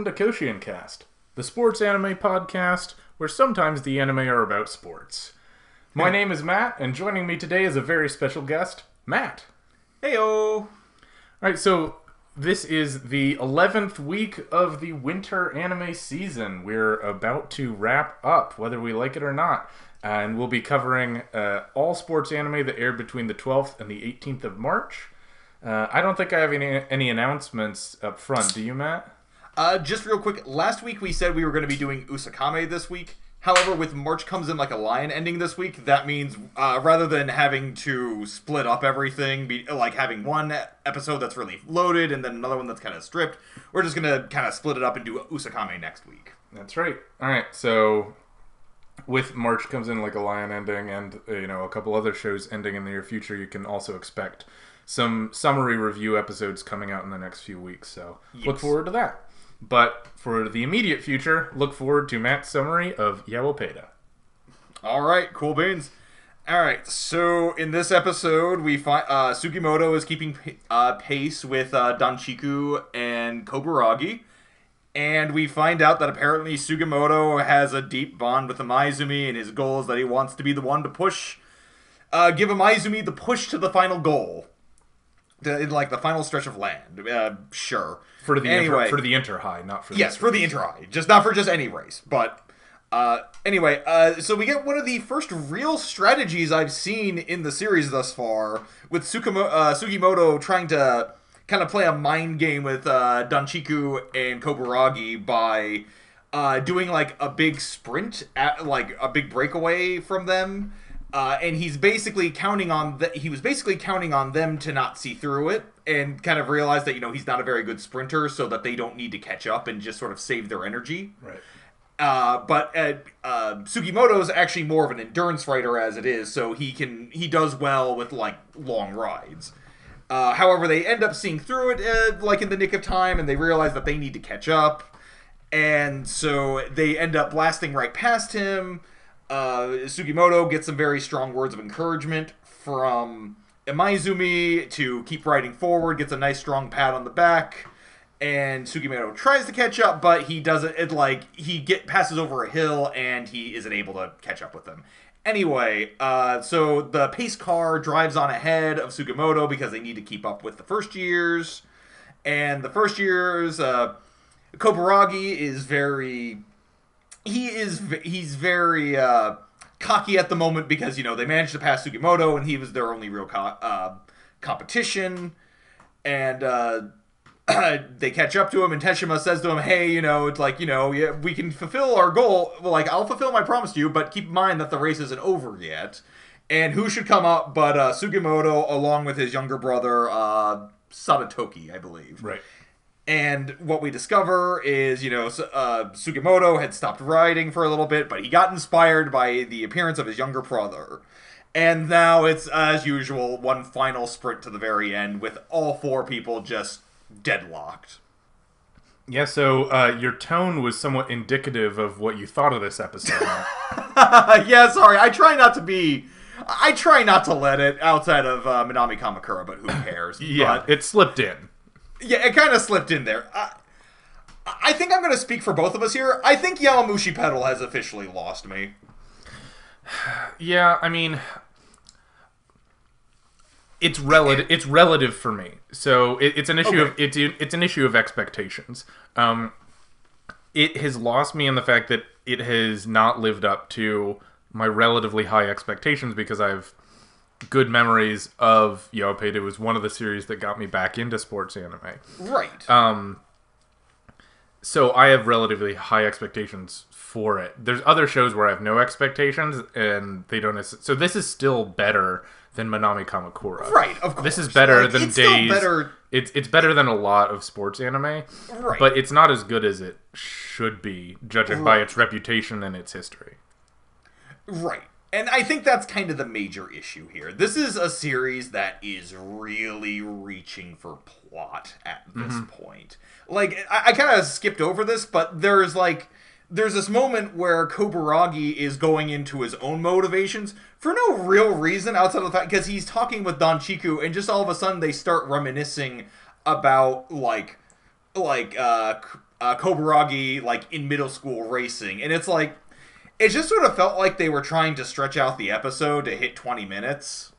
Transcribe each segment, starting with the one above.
welcome to KoshienCast, the sports anime podcast where sometimes the anime are about sports. My name is Matt, and joining me today is a very special guest, Matt. Heyo! Alright, so this is the 11th week of the winter anime season. We're about to wrap up, whether we like it or not. And we'll be covering all sports anime that aired between the 12th and the 18th of March. I don't think I have any announcements up front. Do you, Matt? Just real quick, last week we said we were going to be doing Usakame this week. However, with March Comes In Like a Lion ending this week, that means rather than having to split up everything, like having one episode that's really loaded and then another one that's kind of stripped, we're just going to kind of split it up and do Usakame next week. That's right. Alright, so with March Comes In Like a Lion ending and a couple other shows ending in the near future, you can also expect some summary review episodes coming out in the next few weeks, so Look forward to that. But for the immediate future, look forward to Matt's summary of Yowamushi. Alright, cool beans. Alright, so in this episode, we find Sugimoto is keeping pace with Danchiku and Koburagi, and we find out that apparently Sugimoto has a deep bond with Amaizumi, and his goal is that he wants to be the one to give Amaizumi the push to the final goal. In the final stretch of land. Sure. For the inter-high, not for the... Yes, for the inter-high. Not for just any race. But, anyway, so we get one of the first real strategies I've seen in the series thus far, with Sugimoto trying to kind of play a mind game with Danchiku and Koburagi by doing, a big sprint, a big breakaway from them. And he's basically counting on he was basically counting on them to not see through it and kind of realize that, he's not a very good sprinter, so that they don't need to catch up and just sort of save their energy. Right. But Sugimoto is actually more of an endurance fighter as it is, so he does well with long rides. However, they end up seeing through it in the nick of time, and they realize that they need to catch up. And so they end up blasting right past him. Sugimoto gets some very strong words of encouragement from Amaizumi to keep riding forward, gets a nice strong pat on the back, and Sugimoto tries to catch up, but he doesn't, passes over a hill, and he isn't able to catch up with them. Anyway, so the pace car drives on ahead of Sugimoto because they need to keep up with the first years, and the first years, Koburagi is very... He's very cocky at the moment because, they managed to pass Sugimoto and he was their only real competition. And they catch up to him and Teshima says to him, hey, we can fulfill our goal. Well, I'll fulfill my promise to you, but keep in mind that the race isn't over yet. And who should come up but Sugimoto along with his younger brother, Sadatoki, I believe. Right. And what we discover is, Sugimoto had stopped riding for a little bit, but he got inspired by the appearance of his younger brother. And now it's, as usual, one final sprint to the very end with all four people just deadlocked. Yeah, so your tone was somewhat indicative of what you thought of this episode. Yeah, sorry, I try not to let it outside of Minami Kamakura, but who cares? Yeah, but... it slipped in. Yeah, it kind of slipped in there. I think I'm going to speak for both of us here. I think Yowamushi Pedal has officially lost me. Yeah, I mean, it's relative. It's relative for me. So it's an issue of it's an issue of expectations. It has lost me in the fact that it has not lived up to my relatively high expectations because I've good memories of Yowamushi. It was one of the series that got me back into sports anime. Right. So I have relatively high expectations for it. There's other shows where I have no expectations, and they don't... So this is still better than Minami Kamakura. Right, of course. This is better than it's Days... Better... It's better than a lot of sports anime, right. But it's not as good as it should be, judging by its reputation and its history. Right. And I think that's kind of the major issue here. This is a series that is really reaching for plot at this point. I kind of skipped over this, but there's this moment where Koburagi is going into his own motivations for no real reason outside of the fact, because he's talking with Danchiku, and just all of a sudden they start reminiscing about, Kobaragi like in middle school racing, and it's like it just sort of felt like they were trying to stretch out the episode to hit 20 minutes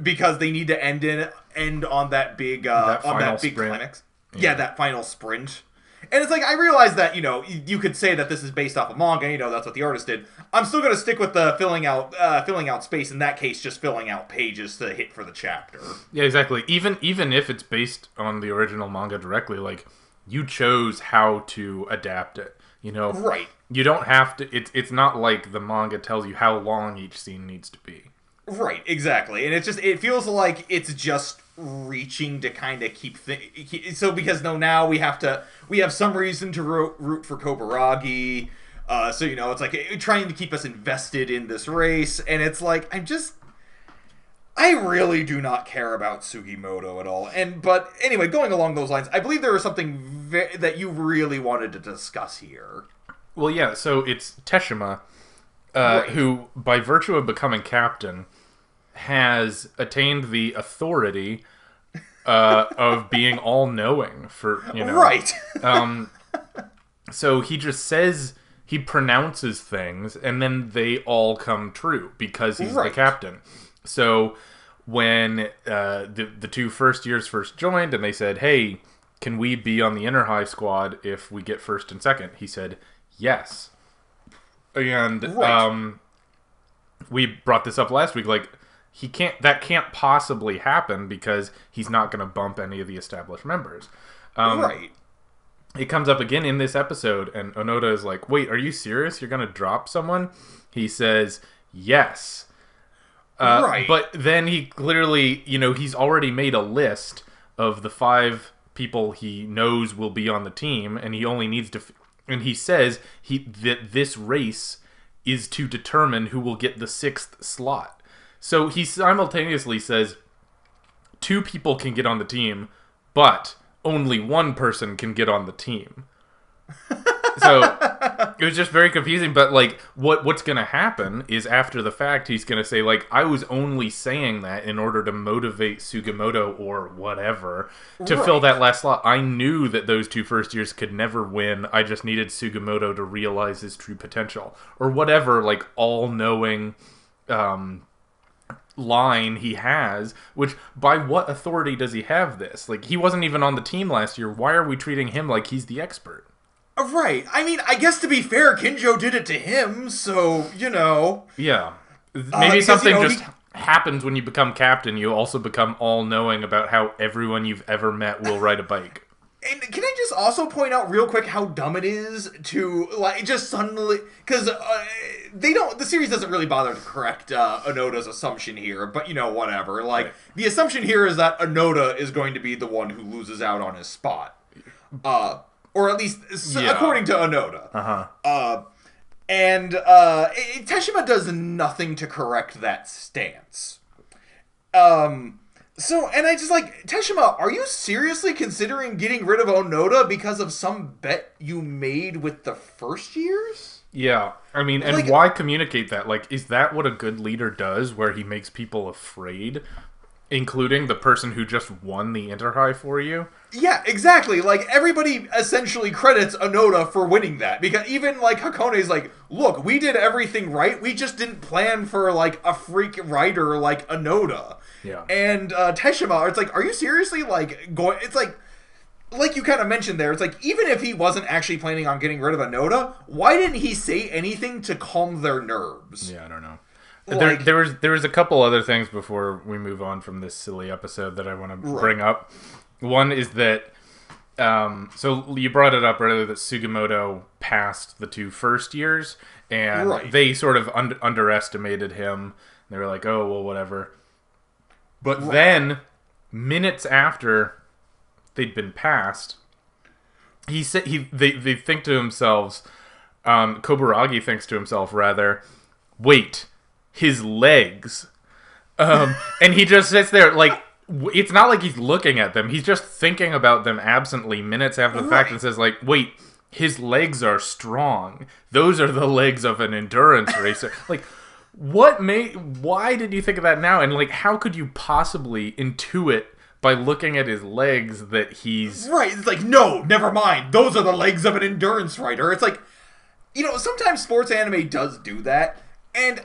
because they need to end on that big climax. Yeah, that final sprint. And it's like, I realize that, you could say that this is based off a manga, that's what the artist did. I'm still going to stick with the filling out space, in that case, just filling out pages to hit for the chapter. Yeah, exactly. Even if it's based on the original manga directly, like, you chose how to adapt it, Right. You don't have to, it's not like the manga tells you how long each scene needs to be. Right, exactly. And it feels like it's just reaching to kind of keep so because now we have some reason to root for Kobaragi, so it's like trying to keep us invested in this race, and it's like I really do not care about Sugimoto at all. But anyway, going along those lines, I believe there was something that you really wanted to discuss here. Well, yeah, so it's Teshima, Right. who, by virtue of becoming captain, has attained the authority of being all-knowing for, Right. So he just says, he pronounces things, and then they all come true, because he's the captain. So when the two first years first joined, and they said, hey, can we be on the Inner High squad if we get first and second? He said, yes. And we brought this up last week, like, that can't possibly happen because he's not going to bump any of the established members. Right. It comes up again in this episode, and Onoda is like, wait, are you serious? You're going to drop someone? He says, yes. Right. But then he clearly, he's already made a list of the 5 people he knows will be on the team, and he only needs to... And he says that this race is to determine who will get the 6th slot. So he simultaneously says 2 people can get on the team, but only 1 person can get on the team. So it was just very confusing. But like, what's going to happen is after the fact, he's going to say, like, I was only saying that in order to motivate Sugimoto or whatever to fill that last slot. I knew that those 2 first years could never win. I just needed Sugimoto to realize his true potential or whatever, like, all-knowing line he has, which by what authority does he have this? Like, he wasn't even on the team last year. Why are we treating him like he's the expert? Right. I mean, I guess to be fair, Kinjo did it to him, so, Yeah. Maybe something just happens when you become captain. You also become all-knowing about how everyone you've ever met will ride a bike. And can I just also point out real quick how dumb it is to, like, just suddenly... Because the series doesn't really bother to correct Onoda's assumption here, but, whatever. Like, the assumption here is that Onoda is going to be the one who loses out on his spot. Or at least, according to Onoda. Uh-huh. And Teshima does nothing to correct that stance. So, and I just like, Teshima, are you seriously considering getting rid of Onoda because of some bet you made with the first years? Yeah. I mean, and like, why communicate that? Like, is that what a good leader does, where he makes people afraid? Including the person who just won the Interhigh for you? Yeah, exactly. Like, everybody essentially credits Onoda for winning that. Because even, like, Hakone's like, look, we did everything right. We just didn't plan for, like, a freak rider like Onoda. Yeah. And Teshima, it's like, are you seriously, like, going... It's like you kind of mentioned there, it's like, even if he wasn't actually planning on getting rid of Onoda, why didn't he say anything to calm their nerves? Yeah, I don't know. Like, there was a couple other things before we move on from this silly episode that I want to bring up. One is that, so you brought it up earlier that Sugimoto passed the 2 first years, and they sort of underestimated him. They were like, oh, well, whatever. But then, minutes after they'd been passed, they think to themselves, Kobaragi thinks to himself, rather, wait, his legs. And he just sits there, like, it's not like he's looking at them. He's just thinking about them absently minutes after the fact and says, like, wait, his legs are strong. Those are the legs of an endurance racer. Like, why did you think of that now? And, like, how could you possibly intuit by looking at his legs that he's... Right, it's like, no, never mind. Those are the legs of an endurance rider. It's like, sometimes sports anime does do that, and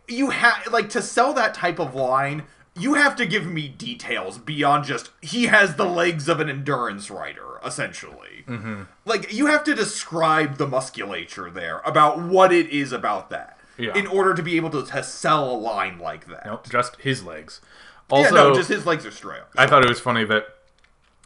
you have, like, to sell that type of line, you have to give me details beyond just, he has the legs of an endurance rider, essentially. Mm-hmm. Like, you have to describe the musculature there, about what it is about that, in order to be able to sell a line like that. Nope, just his legs. Also, just his legs are straight up. I thought it was funny that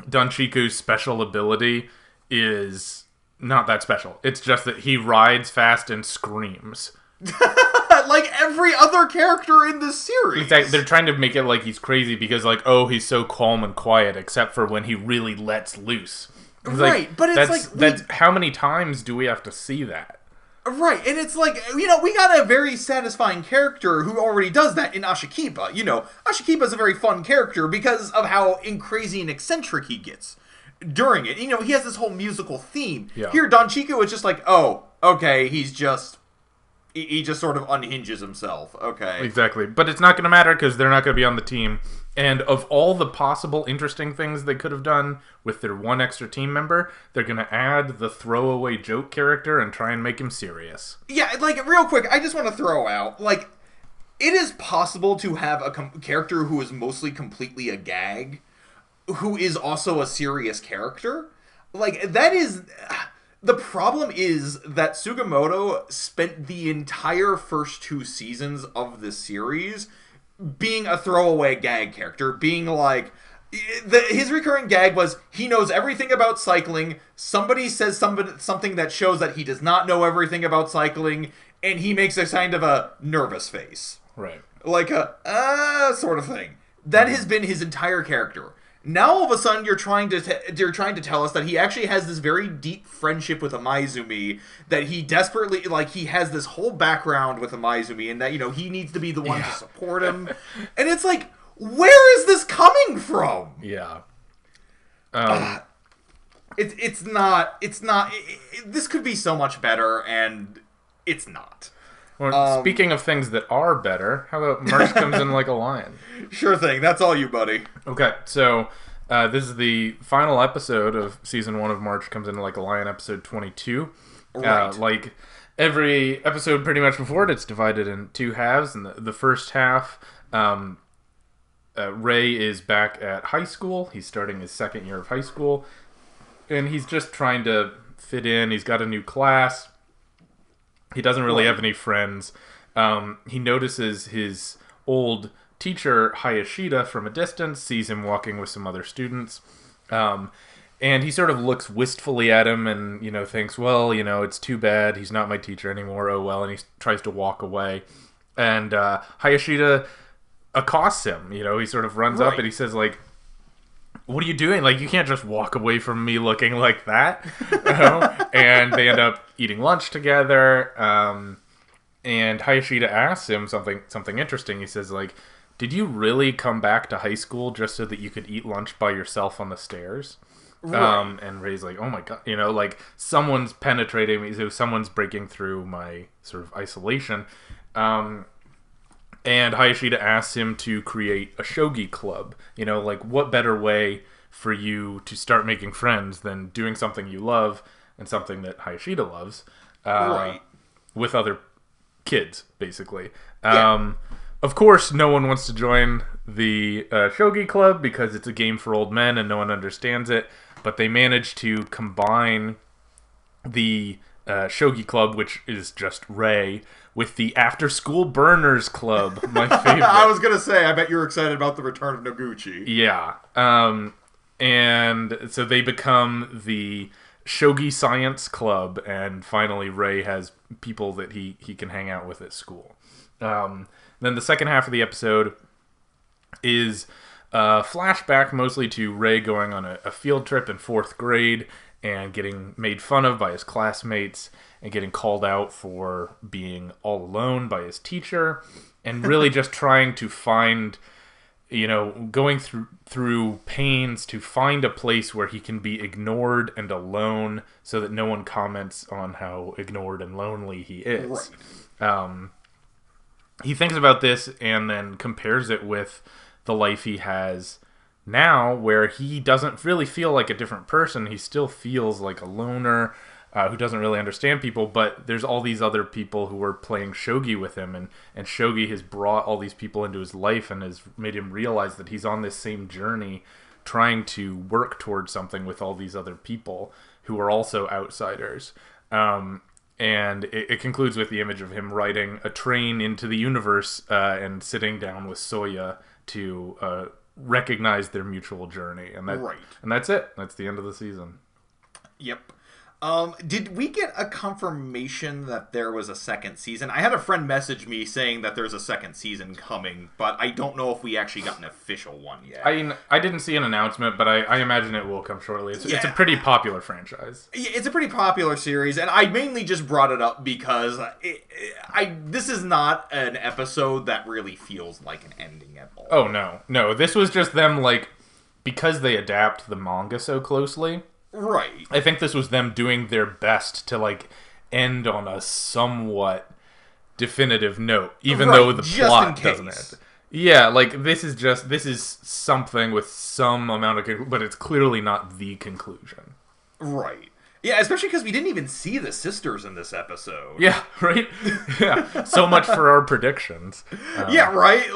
Danchiku's special ability is not that special. It's just that he rides fast and screams. Like every other character in this series. Exactly. They're trying to make it like he's crazy because, like, oh, he's so calm and quiet, except for when he really lets loose. Right, but it's how many times do we have to see that? Right, and it's like, we got a very satisfying character who already does that in Ashikiba. Ashikiba's a very fun character because of how crazy and eccentric he gets during it. He has this whole musical theme. Yeah. Here, Danchiku is just like, oh, okay, he just sort of unhinges himself. Okay. Exactly. But it's not going to matter because they're not going to be on the team. And of all the possible interesting things they could have done with their one extra team member, they're going to add the throwaway joke character and try and make him serious. Yeah, like, real quick, I just want to throw out, like, it is possible to have a character who is mostly completely a gag, who is also a serious character. Like, that is... The problem is that Sugimoto spent the entire first 2 seasons of this series being a throwaway gag character, being like... his recurring gag was, he knows everything about cycling, somebody says something that shows that he does not know everything about cycling, and he makes a kind of a nervous face. Right. Like a, sort of thing. That has been his entire character. Now all of a sudden you're trying to tell us that he actually has this very deep friendship with Amaizumi, that he desperately, like, he has this whole background with Amaizumi, and that, he needs to be the one to support him. And it's like, where is this coming from? Yeah. It's not, this could be so much better, and it's not. Well, speaking of things that are better, how about March comes in like a lion? Sure thing. That's all you, buddy. Okay, so this is the final episode of Season 1 of March Comes in Like a Lion, episode 22. Right. Like every episode pretty much before it, it's divided in 2 halves. And the first half, Ray is back at high school. He's starting his 2nd year of high school. And he's just trying to fit in. He's got a new class. He doesn't really have any friends. He notices his old teacher, Hayashida, from a distance, sees him walking with some other students. And he sort of looks wistfully at him and, thinks, well, it's too bad. He's not my teacher anymore. Oh, well. And he tries to walk away. And Hayashida accosts him. He sort of runs up and he says, like, what are you doing? Like, you can't just walk away from me looking like that. And they end up eating lunch together. And Hayashida asks him something interesting. He says, like, did you really come back to high school just so that you could eat lunch by yourself on the stairs? Right. And Ray's like, oh my god, like, someone's penetrating me, so someone's breaking through my sort of isolation. And Hayashida asks him to create a shogi club. Like, what better way for you to start making friends than doing something you love and something that Hayashida loves with other kids, basically. Yeah. Of course, no one wants to join the shogi club because it's a game for old men and no one understands it. But they manage to combine the shogi club, which is just Ray, with the after-school burners club, my favorite. I was going to say, I bet you're excited about the return of Noguchi. Yeah. And so they become the Shogi Science Club, and finally Ray has people that he can hang out with at school. Then the second half of the episode is a flashback mostly to Ray going on a field trip in 4th grade and getting made fun of by his classmates and getting called out for being all alone by his teacher, and really just trying to find, going through pains to find a place where he can be ignored and alone so that no one comments on how ignored and lonely he is. Right. He thinks about this and then compares it with the life he has now where he doesn't really feel like a different person. He still feels like a loner who doesn't really understand people, but there's all these other people who are playing shogi with him, and shogi has brought all these people into his life and has made him realize that he's on this same journey trying to work towards something with all these other people who are also outsiders. And it concludes with the image of him riding a train into the universe and sitting down with Soya to recognize their mutual journey. And that's it. That's the end of the season. Yep. Did we get a confirmation that there was a second season? I had a friend message me saying that there's a second season coming, but I don't know if we actually got an official one yet. I didn't see an announcement, but I imagine it will come shortly. It's a pretty popular franchise. It's a pretty popular series, and I mainly just brought it up because this is not an episode that really feels like an ending at all. Oh, no. This was just them, because they adapt the manga so closely. Right. I think this was them doing their best to end on a somewhat definitive note, even though the plot doesn't end. Yeah, this is something with some amount of, but it's clearly not the conclusion. Right. Yeah, especially because we didn't even see the sisters in this episode. Yeah, right? Yeah, so much for our predictions. Yeah, right?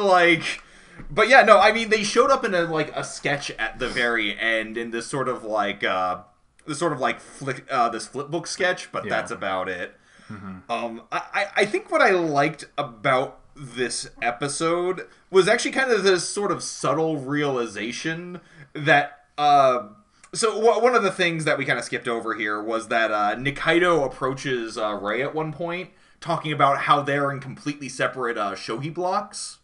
But yeah, no, I mean, they showed up in a sketch at the very end in this sort of this flipbook sketch, but that's about it. Mm-hmm. I think what I liked about this episode was actually kind of this sort of subtle realization that, so one of the things that we kind of skipped over here was that Nikaido approaches Rei at one point, talking about how they're in completely separate shogi blocks.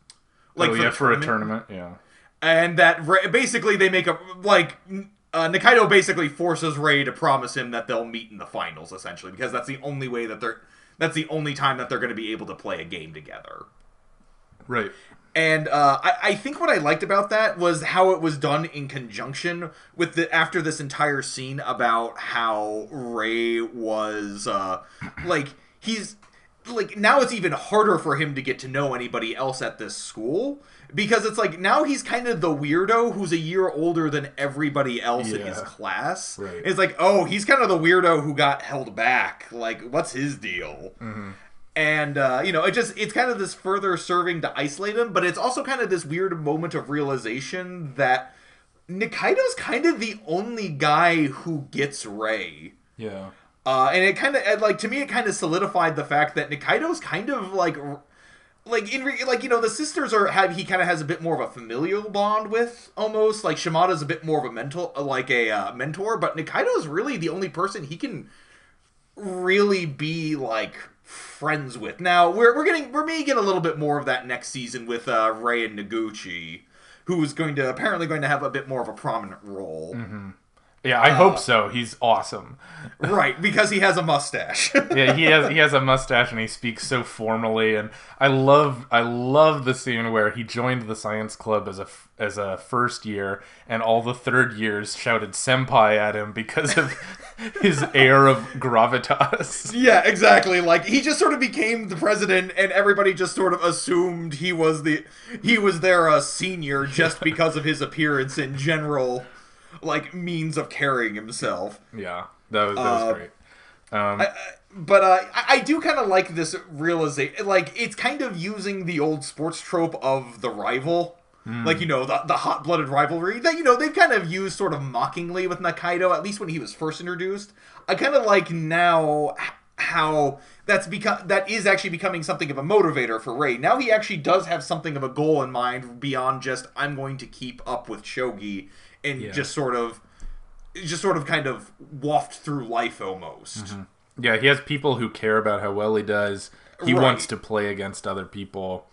For a tournament, yeah. And that basically they make Nikaido basically forces Rei to promise him that they'll meet in the finals, essentially, because that's the only way that's the only time that they're going to be able to play a game together. Right. And I think what I liked about that was how it was done in conjunction with after this entire scene about how Rei was he's now it's even harder for him to get to know anybody else at this school, because it's now he's kind of the weirdo who's a year older than everybody else in his class. Right. It's he's kind of the weirdo who got held back. What's his deal? Mm-hmm. And it's kind of this further serving to isolate him, but it's also kind of this weird moment of realization that Nikaido's kind of the only guy who gets Rei. Yeah. And it kind of, to me, it kind of solidified the fact that Nikaido's kind of, the sisters he kind of has a bit more of a familial bond with, almost. Shimada's a bit more of a mentor, but Nikaido's really the only person he can really be, friends with. Now, we're maybe get a little bit more of that next season with, Rei and Noguchi, who's apparently going to have a bit more of a prominent role. Mm-hmm. Yeah, I hope so. He's awesome. Right, because he has a mustache. Yeah, he has a mustache and he speaks so formally, and I love the scene where he joined the science club as a first year, and all the third years shouted senpai at him because of his air of gravitas. Yeah, exactly. He just sort of became the president, and everybody just sort of assumed he was their senior just because of his appearance in general. Means of carrying himself. Yeah, that was great. I do kind of like this realization. It's kind of using the old sports trope of the rival. The hot-blooded rivalry that, they've kind of used sort of mockingly with Nikaido, at least when he was first introduced. I kind of like now how that is actually becoming something of a motivator for Rei. Now he actually does have something of a goal in mind beyond just, I'm going to keep up with shogi. And just sort of kind of waft through life almost. Mm-hmm. Yeah, he has people who care about how well he does. He wants to play against other people.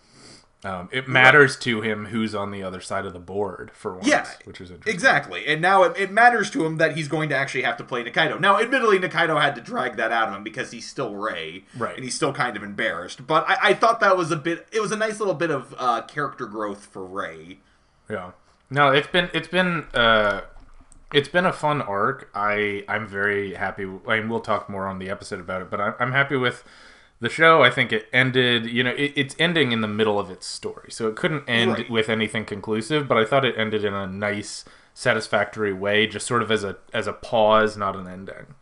It matters to him who's on the other side of the board, for once, which is interesting. Exactly. And now it matters to him that he's going to actually have to play Nikaido. Now, admittedly, Nikaido had to drag that out of him because he's still Rei. Right. And he's still kind of embarrassed. But I thought that was it was a nice little bit of character growth for Rei. Yeah. No, it's been a fun arc. I'm very happy. I mean, we'll talk more on the episode about it, but I'm happy with The show, I think it ended, it's ending in the middle of its story. So it couldn't end with anything conclusive, but I thought it ended in a nice, satisfactory way, just sort of as a pause, not an ending.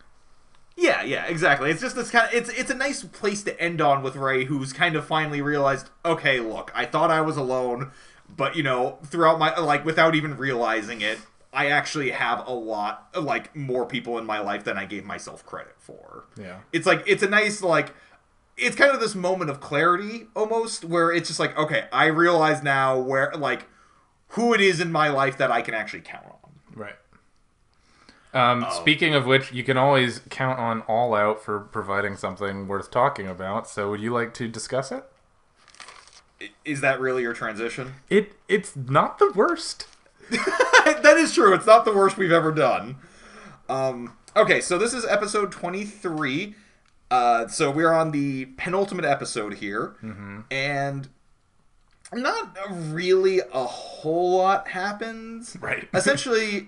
Yeah, exactly. It's just this kind of it's a nice place to end on with Ray, who's kind of finally realized, okay, look, I thought I was alone, but throughout my without even realizing it, I actually have a lot more people in my life than I gave myself credit for. Yeah. It's it's a nice it's kind of this moment of clarity almost where it's just okay, I realize now where who it is in my life that I can actually count on. Right. Speaking of which, you can always count on All Out for providing something worth talking about. So would you like to discuss it? Is that really your transition? It's not the worst. That is true. It's not the worst we've ever done. Okay, so this is episode 23. So we're on the penultimate episode here, and not really a whole lot happens. Right. Essentially,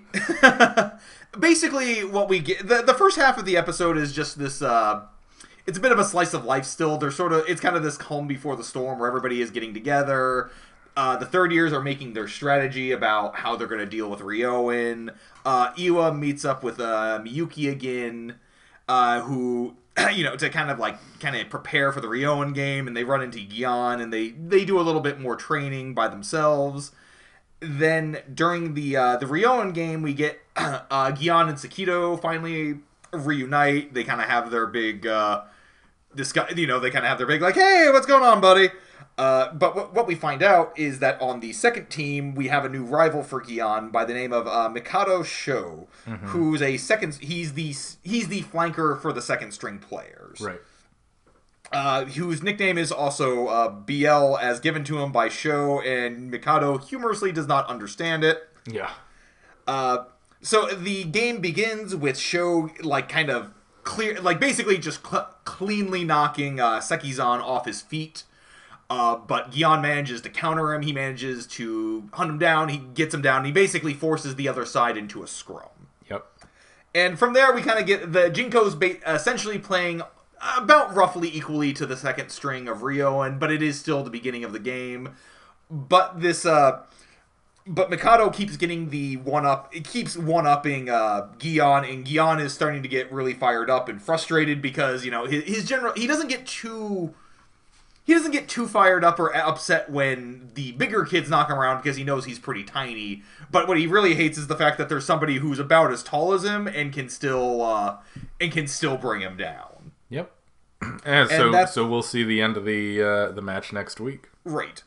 basically what we get, the first half of the episode is just this, it's a bit of a slice of life still. It's kind of this calm before the storm where everybody is getting together. The third years are making their strategy about how they're going to deal with Ryoan. Iwa meets up with Miyuki again, who to kind of prepare for the Ryoan game, and they run into Gian, and they do a little bit more training by themselves. Then during the Ryoan game, we get Gian and Sakito finally reunite. They kind of have their big discuss. They kind of have their big hey, what's going on, buddy? But what we find out is that on the second team, we have a new rival for Gian by the name of Mikado Sho, who's a second. He's the flanker for the second string players, right? Whose nickname is also BL, as given to him by Sho, and Mikado humorously does not understand it. Yeah. So the game begins with Sho kind of basically just cleanly knocking Sekizan off his feet. But Gian manages to counter him. He manages to hunt him down. He gets him down. And he basically forces the other side into a scrum. Yep. And from there, we kind of get the Jinko's essentially playing about roughly equally to the second string of Ryoan, but it is still the beginning of the game. But but Mikado keeps getting the one-up. It keeps one-upping Gian, and Gian is starting to get really fired up and frustrated because his general. He doesn't get too fired up or upset when the bigger kids knock him around because he knows he's pretty tiny. But what he really hates is the fact that there's somebody who's about as tall as him and can still bring him down. Yep. So we'll see the end of the match next week. Right.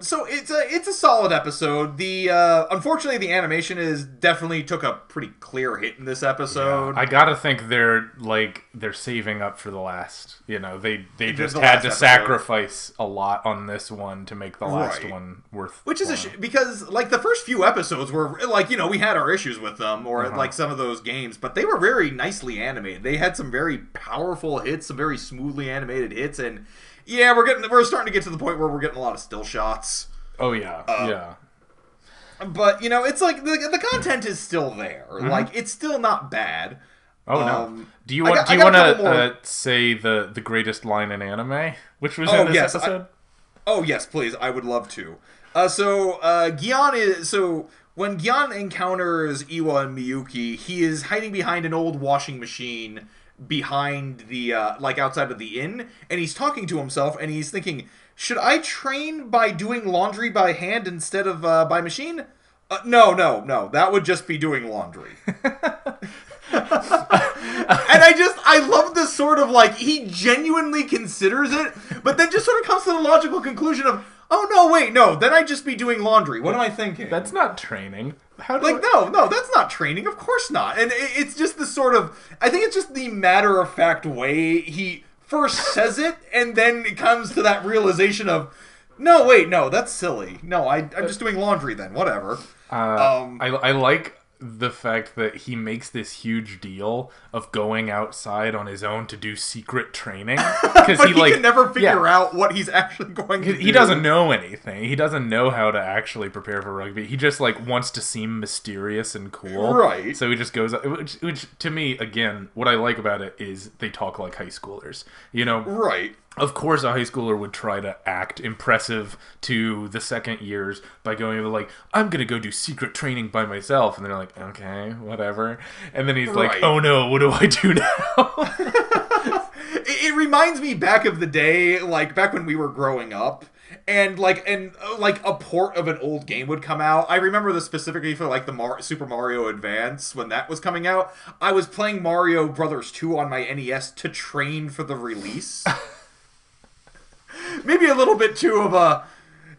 So it's a solid episode. The unfortunately the animation definitely took a pretty clear hit in this episode. Yeah, I gotta think they're saving up for the last. They just had to sacrifice a lot on this one to make the last one worth. Which is because the first few episodes were we had our issues with them or some of those games, but they were very nicely animated. They had some very powerful hits, some very smoothly animated hits, and. Yeah, we're starting to get to the point where we're getting a lot of still shots. Oh yeah, yeah. But it's the content is still there. It's still not bad. Oh no. Do you want to say the greatest line in anime, which was in this episode? Yes, please. I would love to. When Gian encounters Iwa and Miyuki, he is hiding behind an old washing machine behind the outside of the inn, and he's talking to himself, and he's thinking, should I train by doing laundry by hand instead of by machine? No, that would just be doing laundry. And I love this sort of he genuinely considers it, but then just sort of comes to the logical conclusion of, oh no, wait, no, then I'd just be doing laundry. What am I thinking? That's not training. No, that's not training. Of course not. And it's just the sort of, I think it's just the matter-of-fact way he first says it, and then it comes to that realization of, no, that's silly. No, I'm just doing laundry then, whatever. I like the fact that he makes this huge deal of going outside on his own to do secret training because he can never figure out what he's actually going to do. He doesn't know anything. He doesn't know how to actually prepare for rugby. He just like wants to seem mysterious and cool, right? So he just goes, which to me, again, what I like about it is they talk like high schoolers, right? Of course, a high schooler would try to act impressive to the second years by going like, I'm going to go do secret training by myself. And they're like, okay, whatever. And then he's like, oh no, what do I do now? It reminds me back of the day, like back when we were growing up. And a port of an old game would come out. I remember this specifically for like the Super Mario Advance when that was coming out. I was playing Mario Brothers 2 on my NES to train for the release. Maybe a little bit too of a...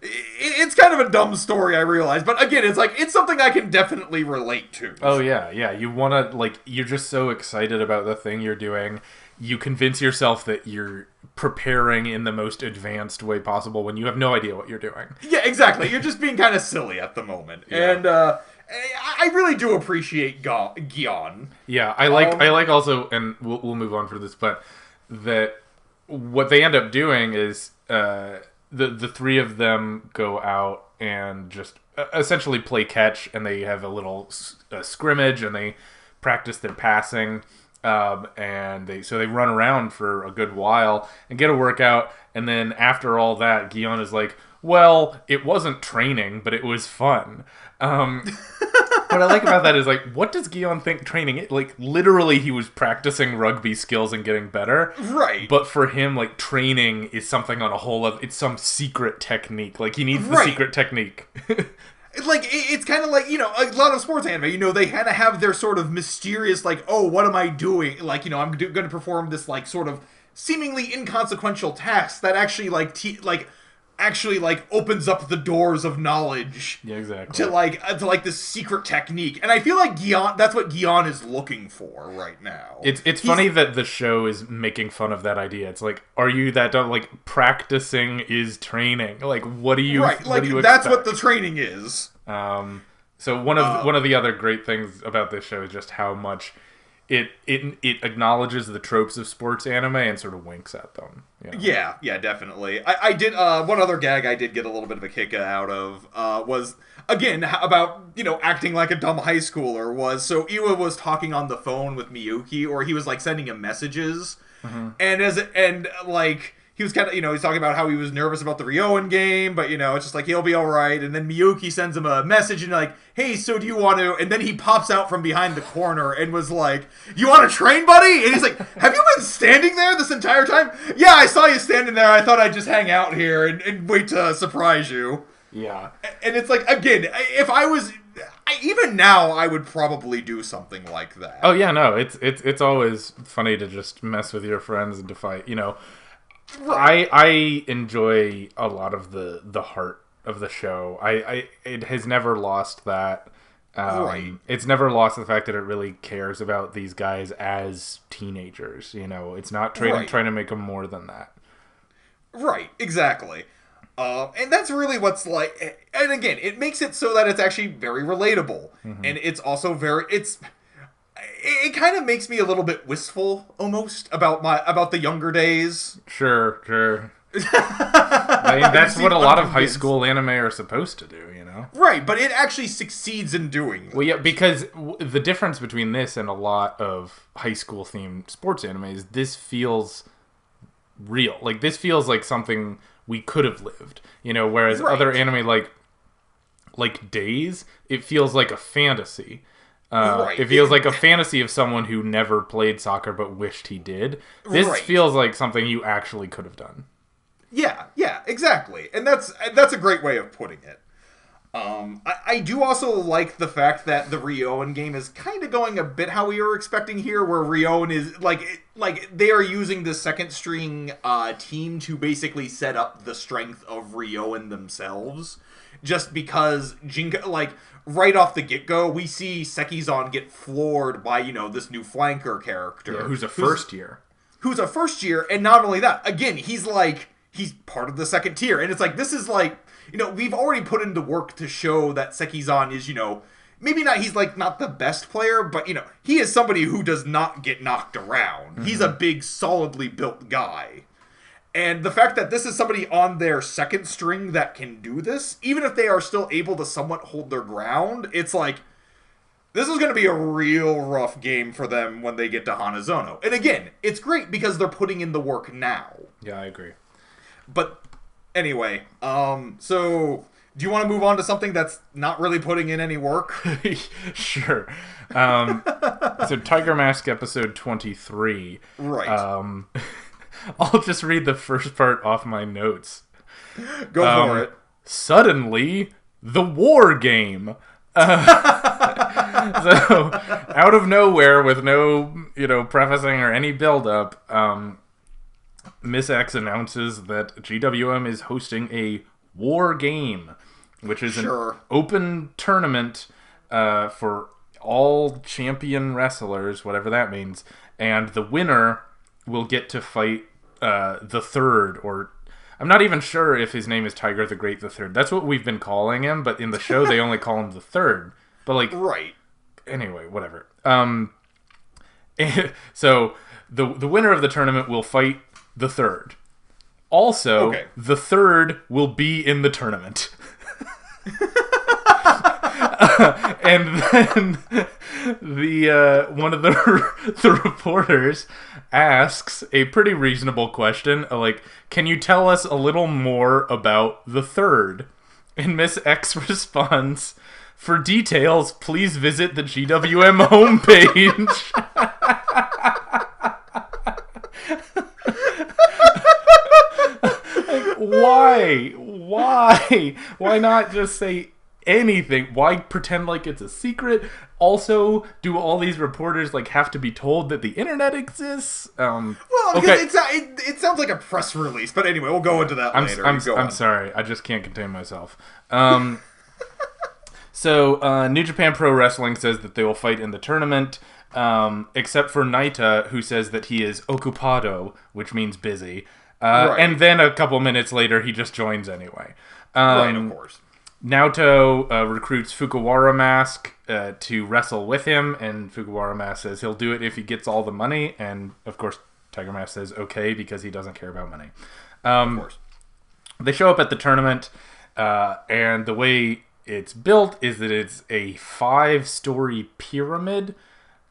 It's kind of a dumb story, I realize. But again, it's something I can definitely relate to. Oh, yeah. You want to, you're just so excited about the thing you're doing. You convince yourself that you're preparing in the most advanced way possible when you have no idea what you're doing. Yeah, exactly. You're just being kind of silly at the moment. Yeah. And I really do appreciate Gion. Yeah, I like also, and we'll move on for this, but that what they end up doing is the three of them go out and just essentially play catch, and they have a little scrimmage, and they practice their passing. And they run around for a good while and get a workout, and then after all that, Gion is like, well, it wasn't training, but it was fun. What I like about that is, what does Gion think training is? Literally, he was practicing rugby skills and getting better. Right. But for him, training is something on a whole other... It's some secret technique. He needs the secret technique. It's kind of like, a lot of sports anime, they kind of have their sort of mysterious, oh, what am I doing? I'm going to perform this, sort of seemingly inconsequential task that actually, opens up the doors of knowledge. Yeah, exactly. To this secret technique. And I feel like that's what Gion is looking for right now. It's funny that the show is making fun of that idea. It's are you that dumb? Practicing is training. What do you... Right, what do you that's expect? what the training is. So one of the other great things about this show is just how much it acknowledges the tropes of sports anime and sort of winks at them. Yeah, definitely. I did one other gag I did get a little bit of a kick out of was again about acting like a dumb high schooler was so Iwa was talking on the phone with Miyuki, or he was sending him messages, and he was kind of, he's talking about how he was nervous about the Ryoan game, but, it's just he'll be all right. And then Miyuki sends him a message and hey, so do you want to... And then he pops out from behind the corner and was like, you want to train, buddy? And he's like, have you been standing there this entire time? Yeah, I saw you standing there. I thought I'd just hang out here and wait to surprise you. Yeah. And it's again, if I was... even now, I would probably do something like that. Oh, yeah, no. It's always funny to just mess with your friends and to fight, I enjoy a lot of the heart of the show. It has never lost that. Right. It's never lost the fact that it really cares about these guys as teenagers. It's not trying to make them more than that. Right. Exactly. And that's really what's and again, it makes it so that it's actually very relatable, and it's also it kind of makes me a little bit wistful, almost, about the younger days. Sure. I mean, that's what a lot of high school anime are supposed to do, Right, but it actually succeeds in doing that. Well, yeah, because the difference between this and a lot of high school themed sports anime is this feels real. This feels like something we could have lived, whereas other anime like Days, it feels like a fantasy. It feels like a fantasy of someone who never played soccer but wished he did. This feels like something you actually could have done. Yeah, exactly. And that's a great way of putting it. I do also like the fact that the Ryoan game is kind of going a bit how we were expecting here, where Ryoan is they are using the second string team to basically set up the strength of Ryoan themselves. Just because Jinka, right off the get-go, we see Sekizan get floored by, this new flanker character. Yeah, who's a first year. Who's a first year, and not only that, again, he's part of the second tier. And it's this is we've already put into work to show that Sekizan is, maybe not, he's like not the best player, but he is somebody who does not get knocked around. He's a big, solidly built guy. And the fact that this is somebody on their second string that can do this, even if they are still able to somewhat hold their ground, it's like, this is going to be a real rough game for them when they get to Hanazono. And again, it's great because they're putting in the work now. Yeah, I agree. But anyway, so do you want to move on to something that's not really putting in any work? Sure. So Tiger Mask episode 23. Right. I'll just read the first part off my notes. Go for it. Suddenly, the war game. So, out of nowhere, with no, prefacing or any build-up, Miss X announces that GWM is hosting a war game, which is an open tournament for all champion wrestlers, whatever that means, and the winner will get to fight the third, or I'm not even sure if his name is Tiger the Great the Third. That's what we've been calling him, but in the show they only call him the Third. But right. Anyway, whatever. So the winner of the tournament will fight the Third. Also, the Third will be in the tournament. And then the one of the reporters asks a pretty reasonable question, like, can you tell us a little more about the Third? And Miss X responds, for details, please visit the GWM homepage. Like, why not just say anything? Why pretend like it's a secret? Also, do all these reporters have to be told that the internet exists? Well, because it sounds like a press release, but anyway, we'll go into that later. I'm sorry, I just can't contain myself. So, New Japan Pro Wrestling says that they will fight in the tournament, except for Naita, who says that he is ocupado, which means busy. Right. And then a couple minutes later, he just joins anyway. Right, of course. Naoto recruits Fukuwara Mask to wrestle with him, and Fukuwara Mask says he'll do it if he gets all the money, and of course Tiger Mask says okay because he doesn't care about money. Of course. They show up at the tournament, and the way it's built is that it's a 5-story pyramid,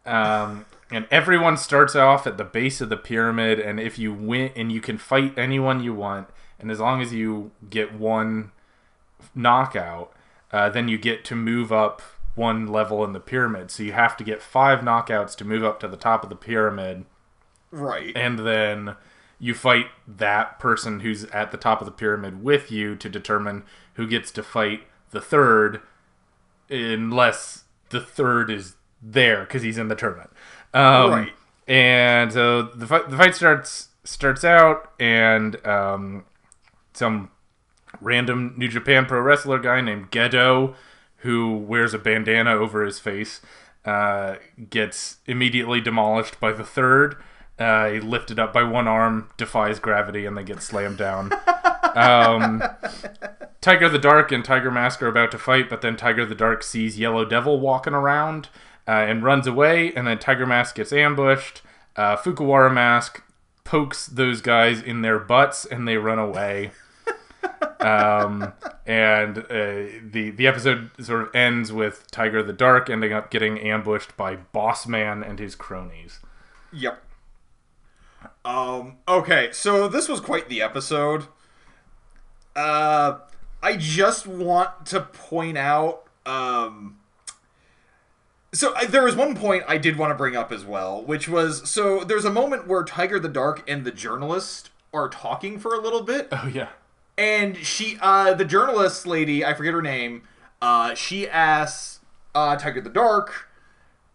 and everyone starts off at the base of the pyramid, and if you win, and you can fight anyone you want, and as long as you get one knockout, then you get to move up one level in the pyramid. So you have to get 5 knockouts to move up to the top of the pyramid. Right. And then you fight that person who's at the top of the pyramid with you to determine who gets to fight the Third, unless the Third is there because he's in the tournament. Right. And so the fight starts out, and some random New Japan Pro Wrestler guy named Gedo, who wears a bandana over his face, gets immediately demolished by the Third. He lifted up by one arm, defies gravity, and they get slammed down. Tiger the Dark and Tiger Mask are about to fight, but then Tiger the Dark sees Yellow Devil walking around and runs away, and then Tiger Mask gets ambushed. Fukuwara Mask pokes those guys in their butts, and they run away. And the episode sort of ends with Tiger the Dark ending up getting ambushed by Boss Man and his cronies. Yep. Okay, so this was quite the episode. I just want to point out, there was one point I did want to bring up as well, which was, so there's a moment where Tiger the Dark and the journalist are talking for a little bit. Oh, yeah. And she, the journalist lady, I forget her name, she asks Tiger the Dark,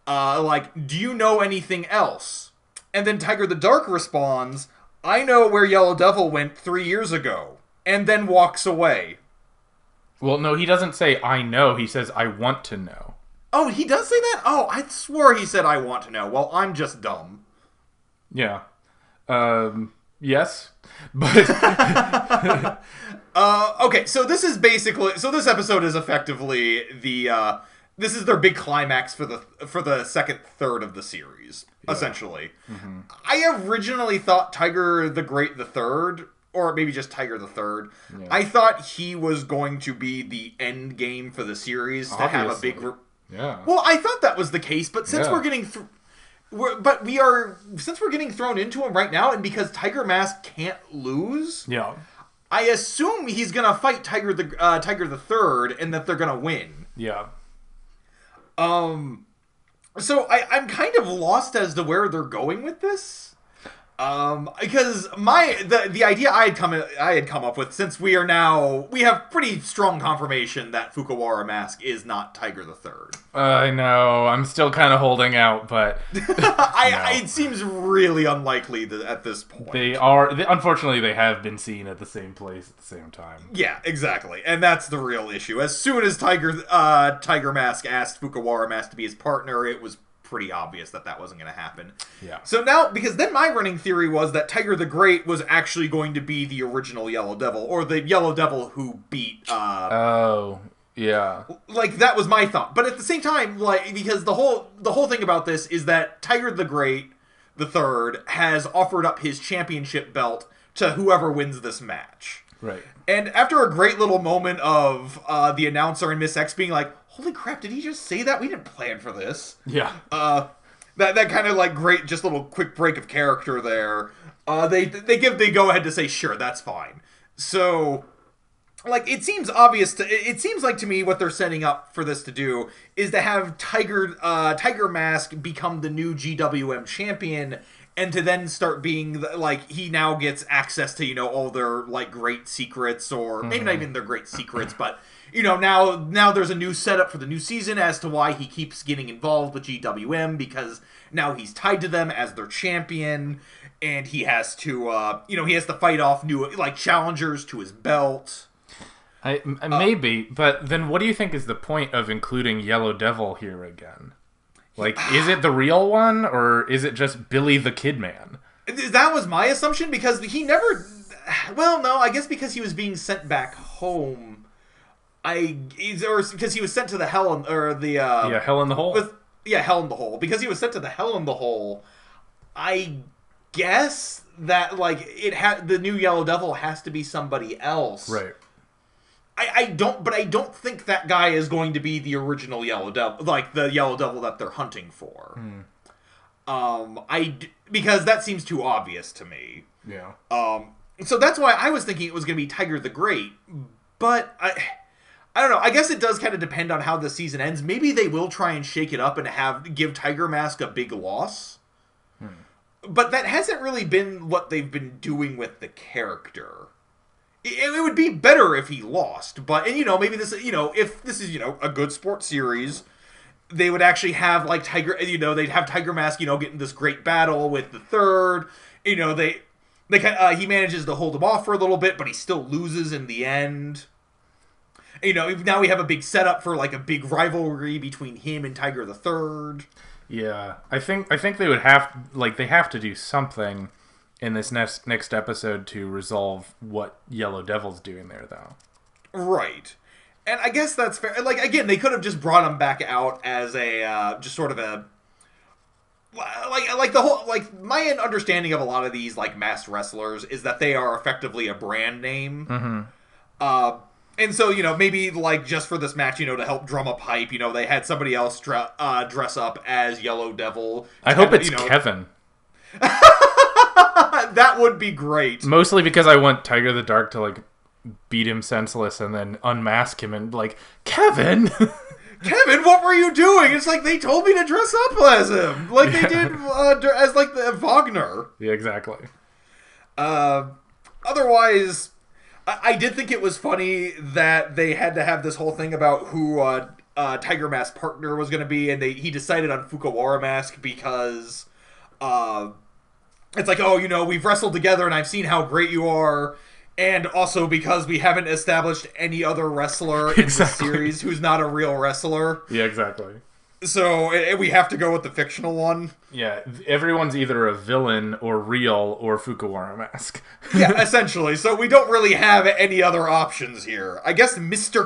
do you know anything else? And then Tiger the Dark responds, I know where Yellow Devil went 3 years ago, and then walks away. Well, no, he doesn't say, I know. He says, I want to know. Oh, he does say that? Oh, I swore he said, I want to know. Well, I'm just dumb. Yeah. Yes. But okay, so this is basically, so this episode is effectively the this is their big climax for the second third of the series, essentially. Mm-hmm. I originally thought Tiger the Great the Third, or maybe just Tiger the Third, I thought he was going to be the end game for the series to have a big... Well, I thought that was the case, but since we're getting... Since we're getting thrown into him right now, and because Tiger Mask can't lose... Yeah. I assume he's gonna fight Tiger the Third, and that they're gonna win. Yeah. So I'm kind of lost as to where they're going with this. Because the idea I had come up with, since we have pretty strong confirmation that Fukuwara Mask is not Tiger the Third. I know. I'm still kind of holding out, but it seems really unlikely at this point. Unfortunately, they have been seen at the same place at the same time. Yeah, exactly, and that's the real issue. As soon as Tiger Mask asked Fukuwara Mask to be his partner, it was pretty obvious that wasn't going to happen. Yeah. So now, because then my running theory was that Tiger the Great was actually going to be the original Yellow Devil, or the Yellow Devil who beat... oh, yeah. Like, that was my thought. But at the same time, like, because the whole thing about this is that Tiger the Great, the Third, has offered up his championship belt to whoever wins this match. Right. And after a great little moment of the announcer and Miss X being like, holy crap, did he just say that? We didn't plan for this. Yeah. That kind of like great, just little quick break of character there. They go ahead to say, sure, that's fine. So, like, it seems obvious it seems like to me what they're setting up for this to do is to have Tiger Mask become the new GWM champion, and to then start being, like, he now gets access to, all their, like, great secrets, or maybe not even their great secrets, but, now there's a new setup for the new season as to why he keeps getting involved with GWM, because now he's tied to them as their champion, and he has to, he has to fight off new, like, challengers to his belt. Maybe, but then what do you think is the point of including Yellow Devil here again? Like, is it the real one, or is it just Billy the Kid Man? That was my assumption, because he never... Well, no, I guess because he was being sent back home. Or because he was sent to the Hell in... Or the... Hell in the Hole? Hell in the Hole. Because he was sent to the Hell in the Hole, I guess that, like, the new Yellow Devil has to be somebody else. Right. I don't think that guy is going to be the original Yellow Devil, like the Yellow Devil that they're hunting for. Because that seems too obvious to me. Yeah. So that's why I was thinking it was going to be Tiger the Great, but I don't know. I guess it does kind of depend on how the season ends. Maybe they will try and shake it up and give Tiger Mask a big loss. But that hasn't really been what they've been doing with the character. It would be better if he lost, but, and maybe this, if this is, a good sports series, they would actually have, like, they'd have Tiger Mask, getting this great battle with the Third, he manages to hold him off for a little bit, but he still loses in the end. Now we have a big setup for, like, a big rivalry between him and Tiger the Third. Yeah, I think they would have to do something in this next episode to resolve what Yellow Devil's doing there, though. Right. And I guess that's fair. Like, again, they could have just brought him back out as a, just sort of a... Like the whole... Like, my understanding of a lot of these, like, masked wrestlers is that they are effectively a brand name. Mm-hmm. And so, maybe, like, just for this match, to help drum up hype, they had somebody else dress up as Yellow Devil. I hope it's Kevin. That would be great. Mostly because I want Tiger the Dark to, like, beat him senseless and then unmask him and, like, Kevin! Kevin, what were you doing? It's like they told me to dress up as him. Like they did as, like, the Wagner. Yeah, exactly. Otherwise, I did think it was funny that they had to have this whole thing about who Tiger Mask's partner was going to be, and he decided on Fukuwara Mask because... it's like, we've wrestled together and I've seen how great you are. And also because we haven't established any other wrestler in the series who's not a real wrestler. Yeah, exactly. So we have to go with the fictional one. Yeah, everyone's either a villain or real or Fukuwara Mask. Yeah, essentially. So we don't really have any other options here. I guess Mr.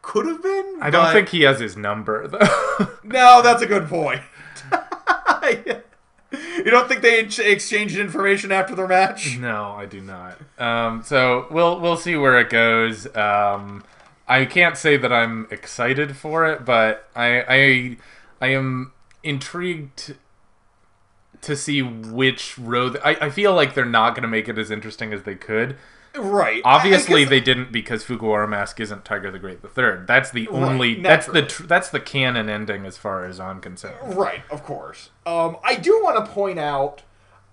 could have been. I don't think he has his number, though. No, that's a good point. You don't think they exchanged information after their match? No, I do not. So we'll see where it goes. I can't say that I'm excited for it, but I am intrigued to see which road. I feel like they're not going to make it as interesting as they could. Right. Obviously, they didn't, because Fukuwara Mask isn't Tiger the Great III. That's the only. That's the canon ending as far as I'm concerned. Right. Of course. I do want to point out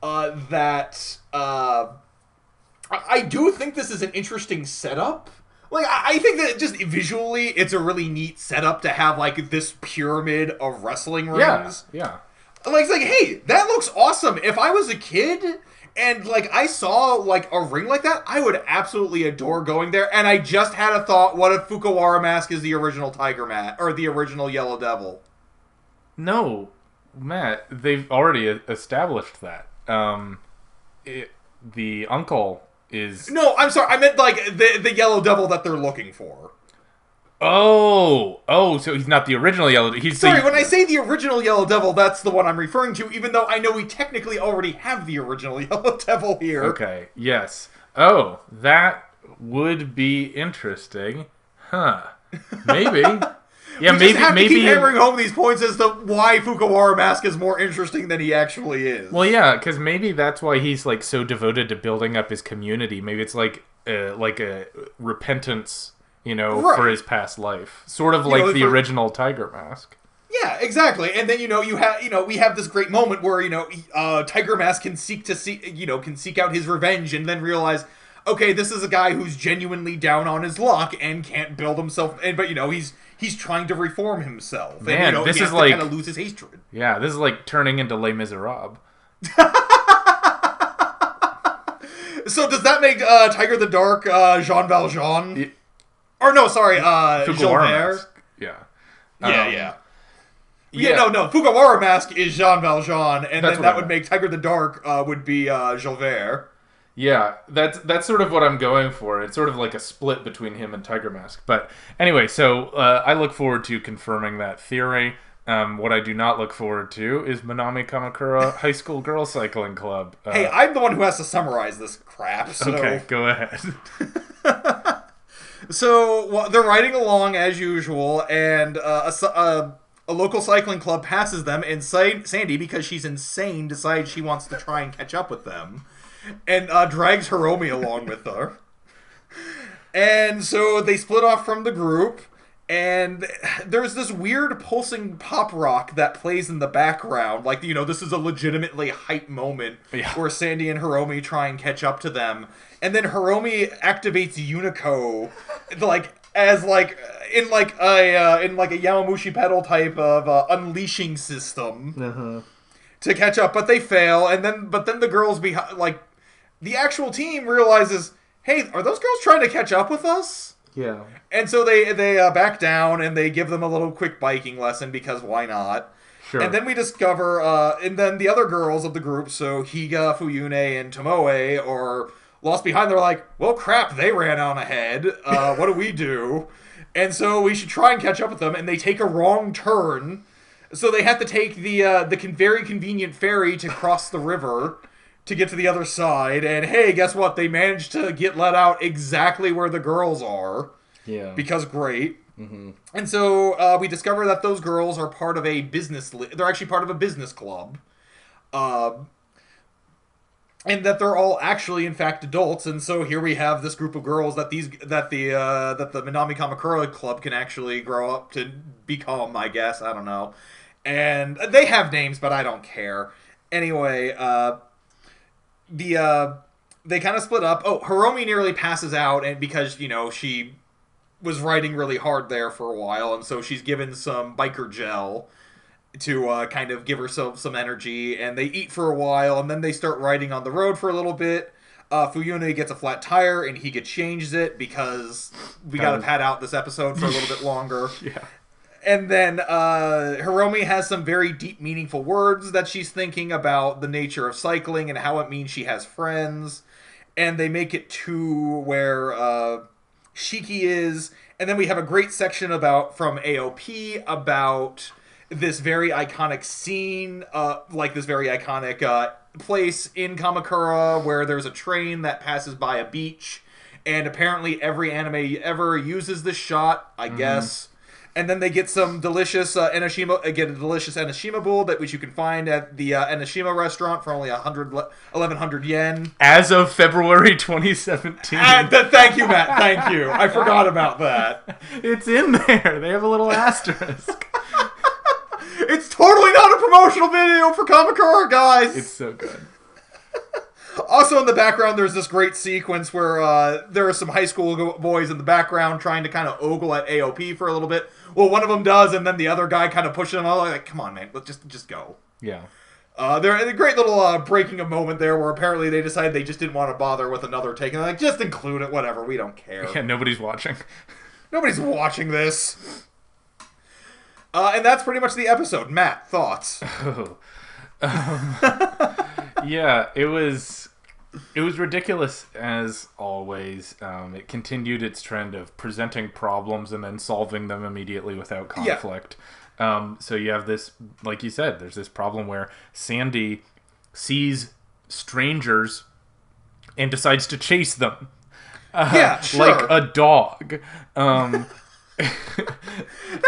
that I do think this is an interesting setup. Like, I think that just visually, it's a really neat setup to have like this pyramid of wrestling rings. Yeah. Like, it's like, hey, that looks awesome. If I was a kid and, like, I saw, like, a ring like that, I would absolutely adore going there. And I just had a thought, what if Fukuwara Mask is the original Tiger Mat, or the original Yellow Devil? No, Matt, they've already established that. The uncle is... No, I'm sorry, I meant, like, the Yellow Devil that they're looking for. Oh, so he's not the original Yellow Devil. When I say the original Yellow Devil, that's the one I'm referring to, even though I know we technically already have the original Yellow Devil here. Okay, yes. Oh, that would be interesting. Huh. Maybe. Yeah, maybe keep hammering home these points as to why Fukuwara Mask is more interesting than he actually is. Well, yeah, because maybe that's why he's like so devoted to building up his community. Maybe it's like a repentance, right. for his past life, sort of like the original Tiger Mask. Yeah, exactly. And then we have this great moment where Tiger Mask can seek out his revenge, and then realize, okay, this is a guy who's genuinely down on his luck and can't build himself, but he's trying to reform himself. Man, and this he is has like to kind of lose his hatred. Yeah, this is like turning into Les Miserables. So does that make Tiger the Dark Jean Valjean? Or no, sorry, Fukuwara Mask. Yeah. No, Fukuwara Mask is Jean Valjean, and then that would make Tiger the Dark would be Javert. Yeah, that's sort of what I'm going for. It's sort of like a split between him and Tiger Mask. But anyway, so I look forward to confirming that theory. What I do not look forward to is Minami Kamakura High School Girls Cycling Club. Hey, I'm the one who has to summarize this crap, so... Okay, go ahead. So, they're riding along as usual, and a local cycling club passes them, and Sandy, because she's insane, decides she wants to try and catch up with them, and drags Hiromi along with her. And so they split off from the group, and there's this weird pulsing pop rock that plays in the background. Like, this is a legitimately hype moment where Sandy and Hiromi try and catch up to them. And then Hiromi activates Unico, in a Yowamushi pedal type of unleashing system to catch up, but they fail. But then the girls behind, the actual team realizes, hey, are those girls trying to catch up with us? Yeah. And so they back down and they give them a little quick biking lesson because why not? Sure. And then we discover, and then the other girls of the group, so Higa, Fuyune, and Tomoe, are lost behind. They're like, well, crap, they ran on ahead. What do we do? And so we should try and catch up with them, and they take a wrong turn. So they have to take the very convenient ferry to cross the river to get to the other side. And hey, guess what? They managed to get let out exactly where the girls are. Yeah. Because great. Mm-hmm. And so we discover that those girls are part of a business... They're actually part of a business club. And that they're all actually, in fact, adults. And so here we have this group of girls that the Minami Kamakura club can actually grow up to become, I guess. I don't know. And they have names, but I don't care. Anyway, they kind of split up. Oh, Hiromi nearly passes out, and because, she was riding really hard there for a while, and so she's given some biker gel to kind of give herself some energy, and they eat for a while, and then they start riding on the road for a little bit. Fuyune gets a flat tire, and Higa changes it, because we gotta pad out this episode for a little bit longer. Yeah. And then Hiromi has some very deep, meaningful words that she's thinking about the nature of cycling and how it means she has friends. And they make it to where Shiki is, And then we have a great section from AOP about this very iconic scene, this very iconic place in Kamakura where there's a train that passes by a beach, and apparently every anime ever uses this shot, I guess. And then they get some delicious Enoshima bowl which you can find at the Enoshima restaurant for only 1,100 yen. As of February 2017. Thank you, Matt. Thank you. I forgot about that. It's in there. They have a little asterisk. It's totally not a promotional video for Kamakura, guys. It's so good. Also in the background, there's this great sequence where there are some high school boys in the background trying to kind of ogle at AOP for a little bit. Well, one of them does, and then the other guy kind of pushes him out. Like, come on, man, let's just go. Yeah. There's a great little breaking a moment there where apparently they decided they just didn't want to bother with another take. And they're like, just include it, whatever, we don't care. Yeah, nobody's watching. Nobody's watching this. And that's pretty much the episode. Matt, thoughts? Yeah, it was ridiculous as always. It continued its trend of presenting problems and then solving them immediately without conflict. Yeah. So you have this, like you said, there's this problem where Sandy sees strangers and decides to chase them. Yeah, sure. Like a dog. That's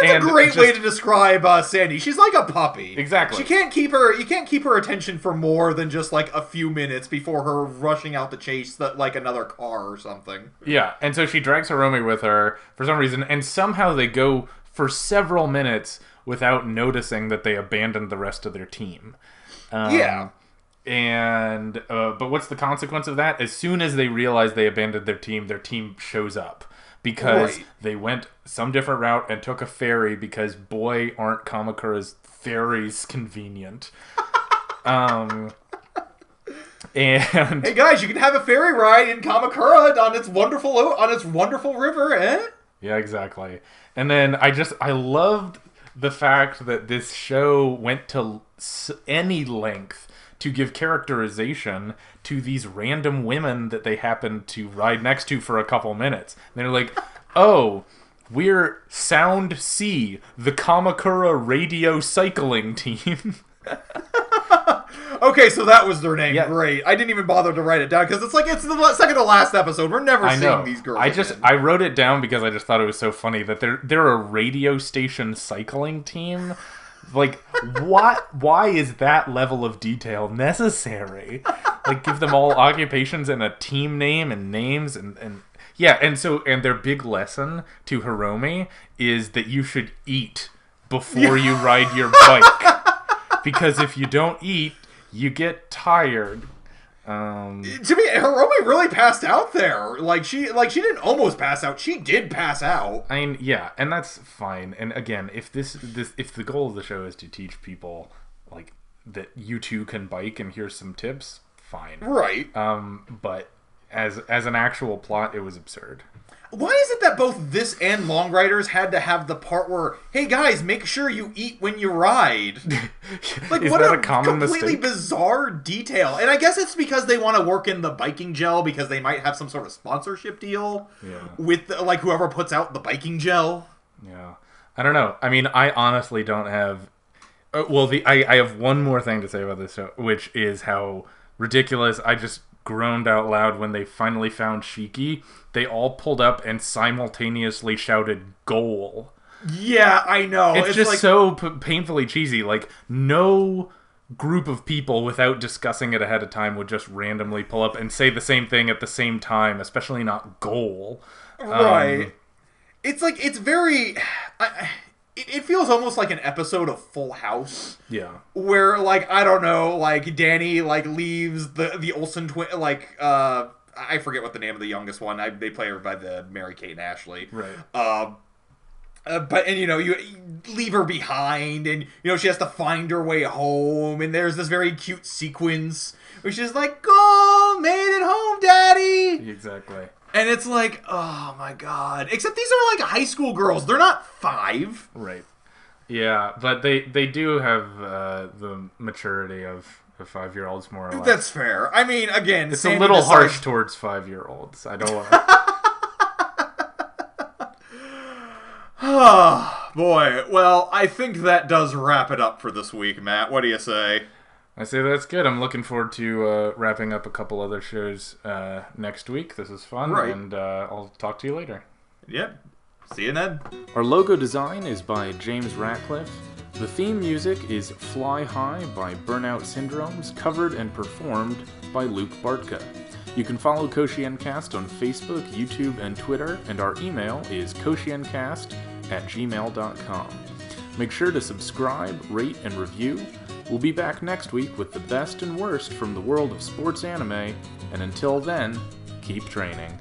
a great way to describe Sandy. She's like a puppy. Exactly. You can't keep her attention for more than just like a few minutes before her rushing out to chase like another car or something. Yeah, and so she drags Hiromi with her for some reason, and somehow they go for several minutes without noticing that they abandoned the rest of their team. Yeah. And but what's the consequence of that? As soon as they realize they abandoned their team shows up. Because they went some different route and took a ferry because, boy, aren't Kamakura's ferries convenient. And hey guys, you can have a ferry ride in Kamakura on its wonderful river, eh? Yeah, exactly. And then I loved the fact that this show went to any length to give characterization to these random women that they happened to ride next to for a couple minutes. And they're like, oh, we're Sound C, the Kamakura radio cycling team. Okay, so that was their name. Yeah. Great. I didn't even bother to write it down because it's the second to last episode. We're never seeing these girls again. I wrote it down because I just thought it was so funny that they're a radio station cycling team. Like, what? Why is that level of detail necessary? Like, give them all occupations and a team name and names and yeah. And their big lesson to Hiromi is that you should eat before you ride your bike, because if you don't eat, you get tired. To me, Hiromi really passed out there. She didn't almost pass out. She did pass out. I mean, yeah, and that's fine. And again, if if the goal of the show is to teach people like that you too can bike and here's some tips, fine. Right. But as an actual plot, it was absurd. Why is it that both this and Long Riders had to have the part where, hey guys, make sure you eat when you ride? Like, is what that a common completely mistake? Bizarre detail. And I guess it's because they want to work in the biking gel because they might have some sort of sponsorship deal with like whoever puts out the biking gel. Yeah, I don't know. I mean, I honestly don't have. I have one more thing to say about this show, which is how ridiculous. I just groaned out loud when they finally found Shiki. They all pulled up and simultaneously shouted "goal." Yeah, I know. It's just like so painfully cheesy. Like, no group of people, without discussing it ahead of time, would just randomly pull up and say the same thing at the same time, especially not "goal." Right. It's like, it's very... It feels almost like an episode of Full House. Yeah. Where, like, I don't know, like, Danny, like, leaves the Olsen twin, like, I forget what the name of the youngest one. They play her by the Mary Kate and Ashley. Right. But you leave her behind, and she has to find her way home, and there's this very cute sequence where she's like, "Oh, made it home, Daddy!" Exactly. And it's like, oh my god. Except these are like high school girls. They're not 5. Right. Yeah, but they do have the maturity of 5-year-olds, more or less. That's fair. I mean, again, it's Sandy a little harsh towards 5-year-olds. I don't want to... Oh, boy. Well, I think that does wrap it up for this week, Matt. What do you say? I say that's good. I'm looking forward to wrapping up a couple other shows next week. This is fun, and I'll talk to you later. Yep. See you then. Our logo design is by James Ratcliffe. The theme music is Fly High by Burnout Syndromes, covered and performed by Luke Bartka. You can follow KoshienCast on Facebook, YouTube, and Twitter, and our email is kosiencast@gmail.com. Make sure to subscribe, rate, and review. We'll be back next week with the best and worst from the world of sports anime, and until then, keep training.